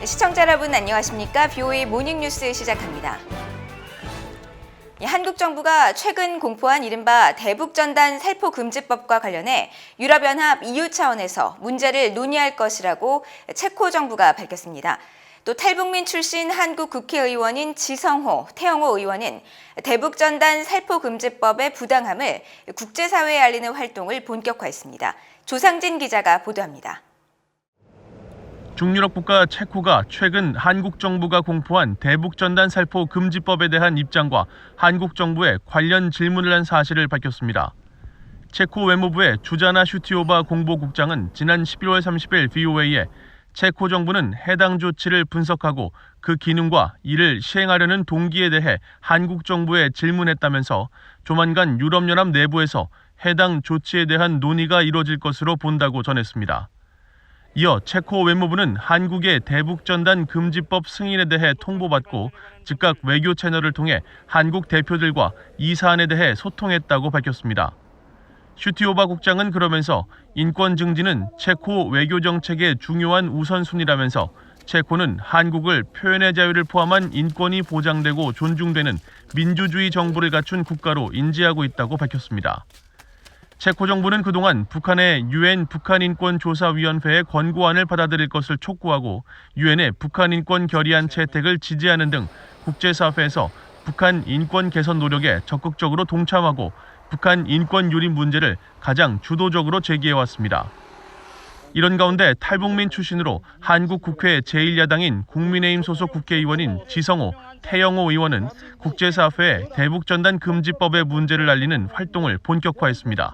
시청자 여러분 안녕하십니까? BOA 모닝뉴스 시작합니다. 한국 정부가 최근 공포한 이른바 대북전단 살포금지법과 관련해 유럽연합 EU 차원에서 문제를 논의할 것이라고 체코 정부가 밝혔습니다. 또 탈북민 출신 한국 국회의원인 지성호, 태영호 의원은 대북전단 살포금지법의 부당함을 국제사회에 알리는 활동을 본격화했습니다. 조상진 기자가 보도합니다. 중유럽 국가 체코가 최근 한국 정부가 공포한 대북전단 살포 금지법에 대한 입장과 한국 정부의 관련 질문을 한 사실을 밝혔습니다. 체코 외무부의 주자나 슈티오바 공보국장은 지난 11월 30일 BOA에 체코 정부는 해당 조치를 분석하고 그 기능과 이를 시행하려는 동기에 대해 한국 정부에 질문했다면서 조만간 유럽연합 내부에서 해당 조치에 대한 논의가 이뤄질 것으로 본다고 전했습니다. 이어 체코 외무부는 한국의 대북전단 금지법 승인에 대해 통보받고 즉각 외교 채널을 통해 한국 대표들과 이 사안에 대해 소통했다고 밝혔습니다. 슈티오바 국장은 그러면서 인권 증진은 체코 외교 정책의 중요한 우선순위라면서 체코는 한국을 표현의 자유를 포함한 인권이 보장되고 존중되는 민주주의 정부를 갖춘 국가로 인지하고 있다고 밝혔습니다. 체코 정부는 그동안 북한의 유엔 북한인권조사위원회의 권고안을 받아들일 것을 촉구하고 유엔의 북한인권 결의안 채택을 지지하는 등 국제사회에서 북한 인권 개선 노력에 적극적으로 동참하고 북한 인권 유린 문제를 가장 주도적으로 제기해왔습니다. 이런 가운데 탈북민 출신으로 한국 국회 제1야당인 국민의힘 소속 국회의원인 지성호, 태영호 의원은 국제사회에 대북전단 금지법의 문제를 알리는 활동을 본격화했습니다.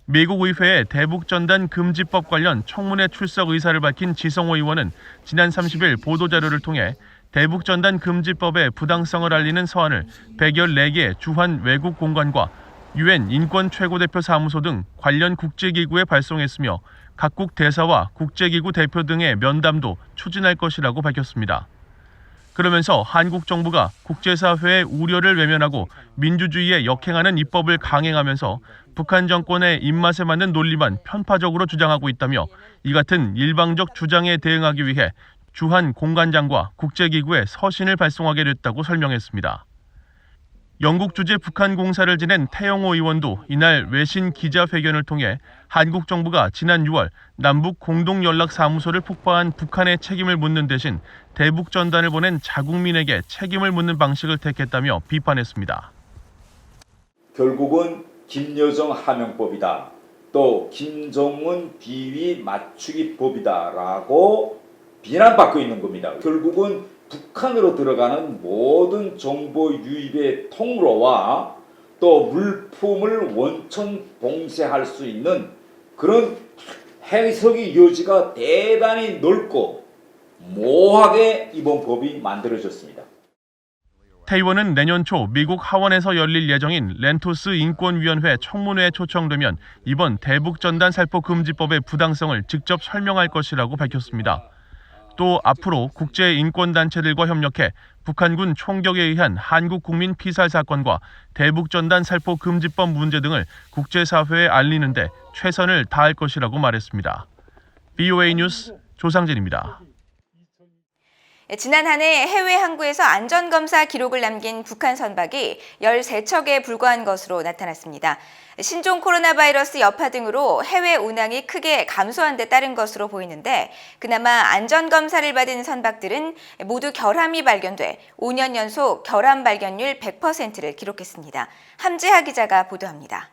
미국 의회의 대북전단 금지법 관련 청문회 출석 의사를 밝힌 지성호 의원은 지난 30일 보도자료를 통해 대북전단 금지법의 부당성을 알리는 서한을 114개 주한 외국 공관과 유엔 인권 최고대표 사무소 등 관련 국제기구에 발송했으며 각국 대사와 국제기구 대표 등의 면담도 추진할 것이라고 밝혔습니다. 그러면서 한국 정부가 국제사회의 우려를 외면하고 민주주의에 역행하는 입법을 강행하면서 북한 정권의 입맛에 맞는 논리만 편파적으로 주장하고 있다며 이 같은 일방적 주장에 대응하기 위해 주한 공관장과 국제기구에 서신을 발송하게 됐다고 설명했습니다. 영국 주재 북한 공사를 지낸 태영호 의원도 이날 외신 기자회견을 통해 한국 정부가 지난 6월 남북 공동연락사무소를 폭파한 북한의 책임을 묻는 대신 대북 전단을 보낸 자국민에게 책임을 묻는 방식을 택했다며 비판했습니다. 결국은 김여정 하명법이다. 또 김정은 비위 맞추기법이다라고 비난받고 있는 겁니다. 결국은 북한으로 들어가는 모든 정보 유입의 통로와 또 물품을 원천 봉쇄할 수 있는 그런 해석의 여지가 대단히 넓고 모호하게 이번 법이 만들어졌습니다. 태 의원은 내년 초 미국 하원에서 열릴 예정인 렌토스 인권위원회 청문회에 초청되면 이번 대북전단 살포 금지법의 부당성을 직접 설명할 것이라고 밝혔습니다. 또 앞으로 국제인권단체들과 협력해 북한군 총격에 의한 한국 국민 피살 사건과 대북전단 살포 금지법 문제 등을 국제사회에 알리는 데 최선을 다할 것이라고 말했습니다. BOA 뉴스 조상진입니다. 지난 한 해 해외 항구에서 안전검사 기록을 남긴 북한 선박이 13척에 불과한 것으로 나타났습니다. 신종 코로나 바이러스 여파 등으로 해외 운항이 크게 감소한 데 따른 것으로 보이는데 그나마 안전검사를 받은 선박들은 모두 결함이 발견돼 5년 연속 결함 발견율 100%를 기록했습니다. 함지하 기자가 보도합니다.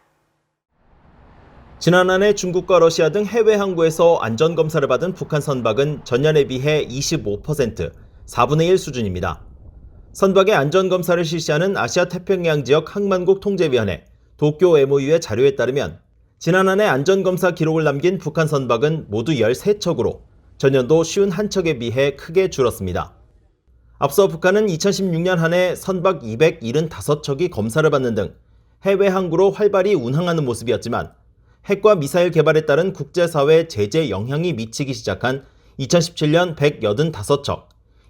지난 한 해 중국과 러시아 등 해외 항구에서 안전검사를 받은 북한 선박은 전년에 비해 25%, 4분의 1 수준입니다. 선박의 안전검사를 실시하는 아시아 태평양 지역 항만국 통제위원회 도쿄 MOU의 자료에 따르면 지난 한 해 안전검사 기록을 남긴 북한 선박은 모두 13척으로 전년도 51척에 비해 크게 줄었습니다. 앞서 북한은 2016년 한 해 선박 275척이 검사를 받는 등 해외 항구로 활발히 운항하는 모습이었지만 핵과 미사일 개발에 따른 국제사회 제재 영향이 미치기 시작한 2017년 185척,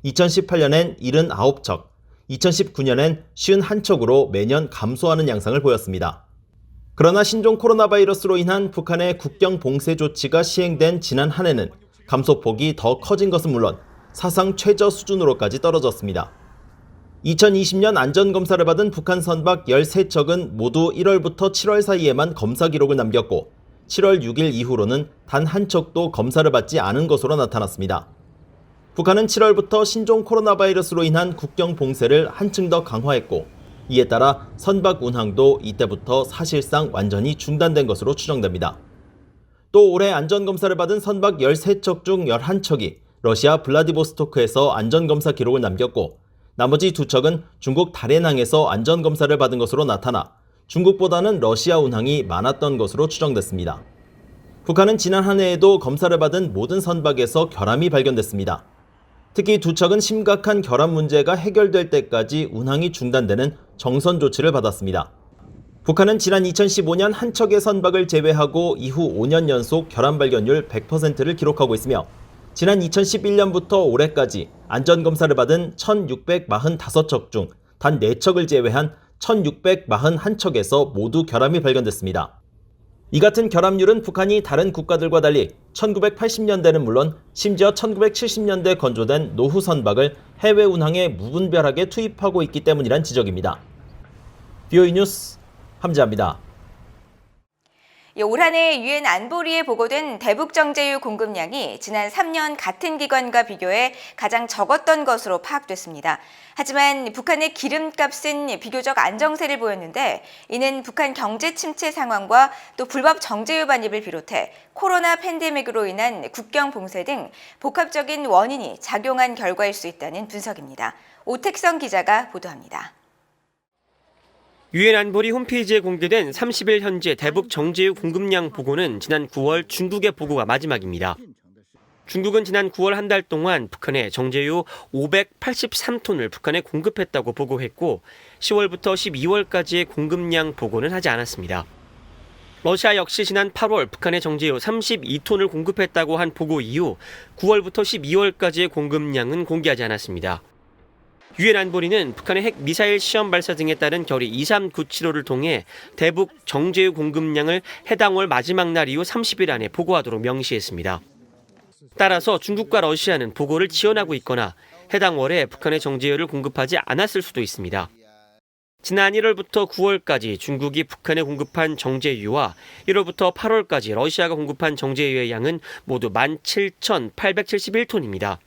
2018년엔 79척, 2019년엔 51척으로 매년 감소하는 양상을 보였습니다. 그러나 신종 코로나 바이러스로 인한 북한의 국경 봉쇄 조치가 시행된 지난 한 해는 감소폭이 더 커진 것은 물론 사상 최저 수준으로까지 떨어졌습니다. 2020년 안전검사를 받은 북한 선박 13척은 모두 1월부터 7월 사이에만 검사 기록을 남겼고 7월 6일 이후로는 단 한 척도 검사를 받지 않은 것으로 나타났습니다. 북한은 7월부터 신종 코로나 바이러스로 인한 국경 봉쇄를 한층 더 강화했고 이에 따라 선박 운항도 이때부터 사실상 완전히 중단된 것으로 추정됩니다. 또 올해 안전검사를 받은 선박 13척 중 11척이 러시아 블라디보스토크에서 안전검사 기록을 남겼고 나머지 2척은 중국 다롄항에서 안전검사를 받은 것으로 나타나 중국보다는 러시아 운항이 많았던 것으로 추정됐습니다. 북한은 지난 한 해에도 검사를 받은 모든 선박에서 결함이 발견됐습니다. 특히 2척은 심각한 결함 문제가 해결될 때까지 운항이 중단되는 정선 조치를 받았습니다. 북한은 지난 2015년 한 척의 선박을 제외하고 이후 5년 연속 결함 발견율 100%를 기록하고 있으며 지난 2011년부터 올해까지 안전검사를 받은 1,645척 중 단 4척을 제외한 1,641척에서 모두 결함이 발견됐습니다. 이 같은 결함률은 북한이 다른 국가들과 달리 1980년대는 물론 심지어 1970년대 건조된 노후 선박을 해외 운항에 무분별하게 투입하고 있기 때문이란 지적입니다. VOA 뉴스 함재합니다. 올 한 해 유엔 안보리에 보고된 대북 정제유 공급량이 지난 3년 같은 기간과 비교해 가장 적었던 것으로 파악됐습니다. 하지만 북한의 기름값은 비교적 안정세를 보였는데 이는 북한 경제 침체 상황과 또 불법 정제유 반입을 비롯해 코로나 팬데믹으로 인한 국경 봉쇄 등 복합적인 원인이 작용한 결과일 수 있다는 분석입니다. 오택성 기자가 보도합니다. 유엔 안보리 홈페이지에 공개된 30일 현재 대북 정제유 공급량 보고는 지난 9월 중국의 보고가 마지막입니다. 중국은 지난 9월 한 달 동안 북한에 정제유 583톤을 북한에 공급했다고 보고했고 10월부터 12월까지의 공급량 보고는 하지 않았습니다. 러시아 역시 지난 8월 북한에 정제유 32톤을 공급했다고 한 보고 이후 9월부터 12월까지의 공급량은 공개하지 않았습니다. 유엔 안보리는 북한의 핵 미사일 시험 발사 등에 따른 결의 23975를 통해 대북 정제유 공급량을 해당 월 마지막 날 이후 30일 안에 보고하도록 명시했습니다. 따라서 중국과 러시아는 보고를 지연하고 있거나 해당 월에 북한의 정제유를 공급하지 않았을 수도 있습니다. 지난 1월부터 9월까지 중국이 북한에 공급한 정제유와 1월부터 8월까지 러시아가 공급한 정제유의 양은 모두 17,871톤입니다.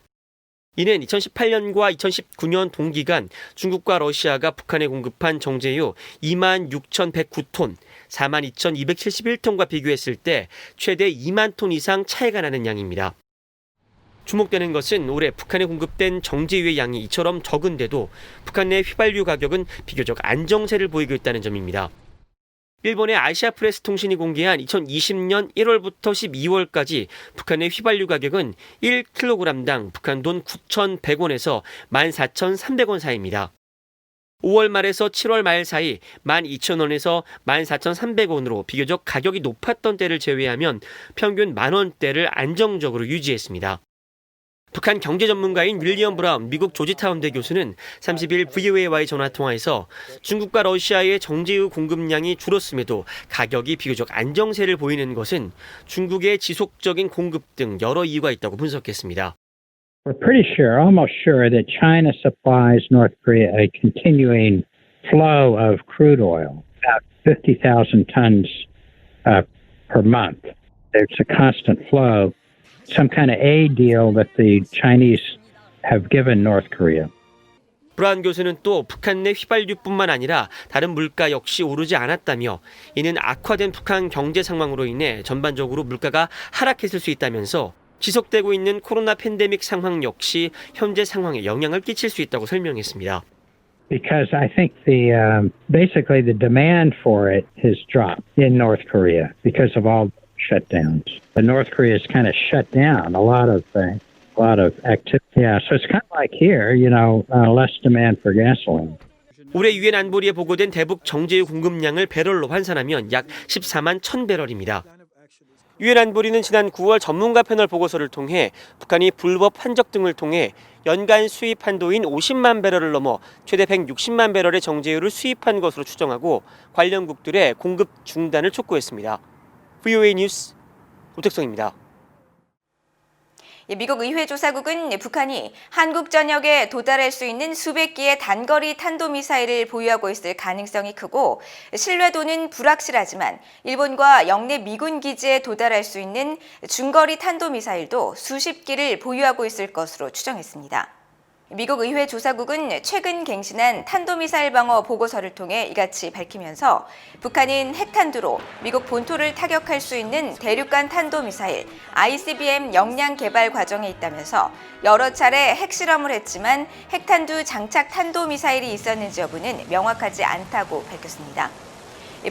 이는 2018년과 2019년 동기간 중국과 러시아가 북한에 공급한 정제유 26,109톤, 42,271톤과 비교했을 때 최대 2만 톤 이상 차이가 나는 양입니다. 주목되는 것은 올해 북한에 공급된 정제유의 양이 이처럼 적은데도 북한 내 휘발유 가격은 비교적 안정세를 보이고 있다는 점입니다. 일본의 아시아프레스 통신이 공개한 2020년 1월부터 12월까지 북한의 휘발유 가격은 1kg당 북한 돈 9,100원에서 14,300원 사이입니다. 5월 말에서 7월 말 사이 12,000원에서 14,300원으로 비교적 가격이 높았던 때를 제외하면 평균 만원대를 안정적으로 유지했습니다. 북한 경제 전문가인 윌리엄 브라운 미국 조지타운대 교수는 30일 VOA와의 전화통화에서 중국과 러시아의 정제유 공급량이 줄었음에도 가격이 비교적 안정세를 보이는 것은 중국의 지속적인 공급 등 여러 이유가 있다고 분석했습니다. We're pretty sure, almost sure, that China supplies North Korea a continuing flow of crude oil, about 50,000 tons per month. There's a constant flow. Some kind of aid deal that the Chinese have given North Korea. 브라운 교수는 또 북한 내 휘발유뿐만 아니라 다른 물가 역시 오르지 않았다며 이는 악화된 북한 경제 상황으로 인해 전반적으로 물가가 하락했을 수 있다면서 지속되고 있는 코로나 팬데믹 상황 역시 현재 상황에 영향을 끼칠 수 있다고 설명했습니다. Because I think basically the demand for it has dropped in North Korea because of all shutdowns. North Korea has kind of shut down a lot of activity. Yeah, so it's kind of like here, less demand for gasoline. 올해 유엔 안보리에 보고된 대북 정제유 공급량을 배럴로 환산하면 약 14만 1,000배럴입니다. 유엔 안보리는 지난 9월 전문가 패널 보고서를 통해 북한이 불법 환적 등을 통해 연간 수입 한도인 50만 배럴을 넘어 최대 160만 배럴의 정제유를 수입한 것으로 추정하고 관련국들의 공급 중단을 촉구했습니다. VOA 뉴스 오택성입니다. 미국 의회 조사국은 북한이 한국 전역에 도달할 수 있는 수백 기의 단거리 탄도미사일을 보유하고 있을 가능성이 크고 신뢰도는 불확실하지만 일본과 영내 미군 기지에 도달할 수 있는 중거리 탄도미사일도 수십 기를 보유하고 있을 것으로 추정했습니다. 미국 의회 조사국은 최근 갱신한 탄도미사일 방어 보고서를 통해 이같이 밝히면서 북한은 핵탄두로 미국 본토를 타격할 수 있는 대륙간 탄도미사일 ICBM 역량 개발 과정에 있다면서 여러 차례 핵실험을 했지만 핵탄두 장착 탄도미사일이 있었는지 여부는 명확하지 않다고 밝혔습니다.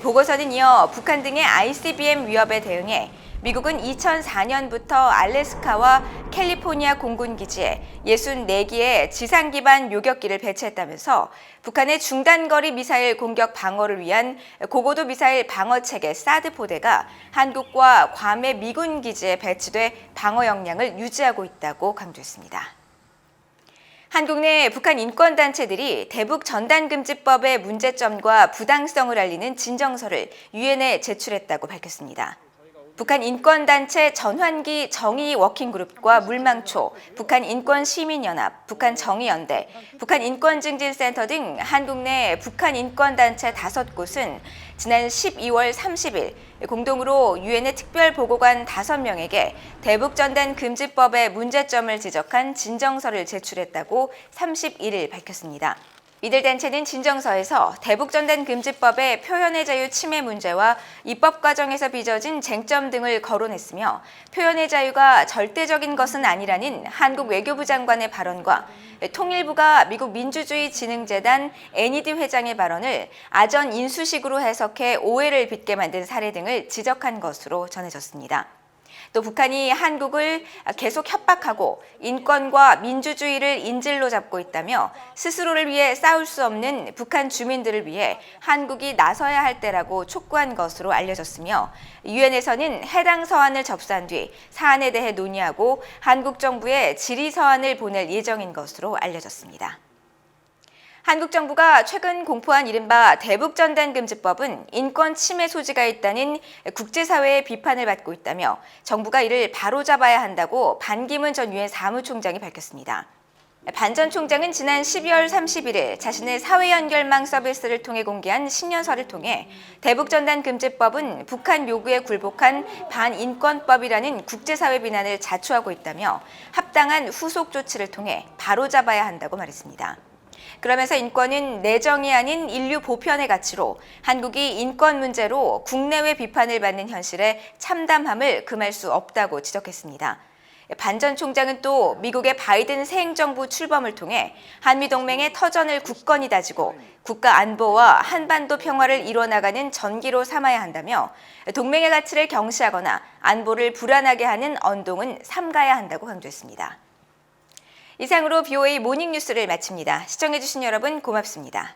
보고서는 이어 북한 등의 ICBM 위협에 대응해 미국은 2004년부터 알래스카와 캘리포니아 공군기지에 64기의 지상 기반 요격기를 배치했다면서 북한의 중단거리 미사일 공격 방어를 위한 고고도 미사일 방어체계 사드 포대가 한국과 괌의 미군 기지에 배치돼 방어 역량을 유지하고 있다고 강조했습니다. 한국 내 북한 인권단체들이 대북 전단금지법의 문제점과 부당성을 알리는 진정서를 유엔에 제출했다고 밝혔습니다. 북한 인권단체 전환기 정의 워킹그룹과 물망초, 북한 인권시민연합, 북한 정의연대, 북한 인권증진센터 등 한국 내 북한 인권단체 5곳은 지난 12월 30일 공동으로 유엔의 특별보고관 5명에게 대북전단금지법의 문제점을 지적한 진정서를 제출했다고 31일 밝혔습니다. 이들 단체는 진정서에서 대북전단금지법의 표현의 자유 침해 문제와 입법 과정에서 빚어진 쟁점 등을 거론했으며 표현의 자유가 절대적인 것은 아니라는 한국 외교부 장관의 발언과 통일부가 미국 민주주의진흥재단 NED 회장의 발언을 아전 인수식으로 해석해 오해를 빚게 만든 사례 등을 지적한 것으로 전해졌습니다. 또 북한이 한국을 계속 협박하고 인권과 민주주의를 인질로 잡고 있다며 스스로를 위해 싸울 수 없는 북한 주민들을 위해 한국이 나서야 할 때라고 촉구한 것으로 알려졌으며 유엔에서는 해당 서한을 접수한 뒤 사안에 대해 논의하고 한국 정부에 질의 서한을 보낼 예정인 것으로 알려졌습니다. 한국 정부가 최근 공포한 이른바 대북전단금지법은 인권 침해 소지가 있다는 국제사회의 비판을 받고 있다며 정부가 이를 바로잡아야 한다고 반기문 전 유엔 사무총장이 밝혔습니다. 반 전 총장은 지난 12월 31일 자신의 사회연결망 서비스를 통해 공개한 신년서를 통해 대북전단금지법은 북한 요구에 굴복한 반인권법이라는 국제사회 비난을 자초하고 있다며 합당한 후속 조치를 통해 바로잡아야 한다고 말했습니다. 그러면서 인권은 내정이 아닌 인류 보편의 가치로 한국이 인권 문제로 국내외 비판을 받는 현실에 참담함을 금할 수 없다고 지적했습니다. 반 전 총장은 또 미국의 바이든 새 행정부 출범을 통해 한미동맹의 터전을 굳건히 다지고 국가 안보와 한반도 평화를 이뤄나가는 전기로 삼아야 한다며 동맹의 가치를 경시하거나 안보를 불안하게 하는 언동은 삼가야 한다고 강조했습니다. 이상으로 BOA 모닝뉴스를 마칩니다. 시청해주신 여러분 고맙습니다.